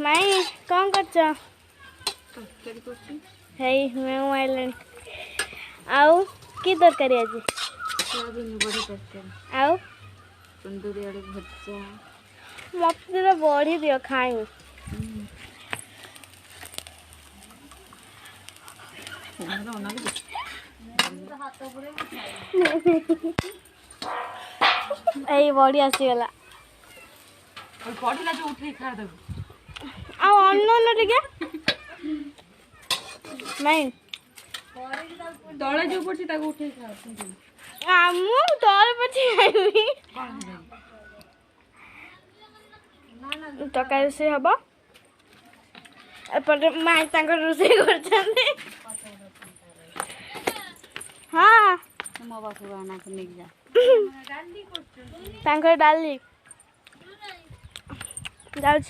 माई कौन कर आउ की तरकारी आज सोयाबीन बड़ी तरकारी आउ कुंदूरी आलू भजा मत बड़ी दियो खाई এই বড়ি আসিগলা पढ़ला जो उठे खा देबो आ अन्न टिके नहीं तळे जो पड़छि ताको उठे खा मु तल पछी खाइबी तरकारी से हम एपटे माई रोसे हाँ मो बापू आना के निक जा डाली जाऊँ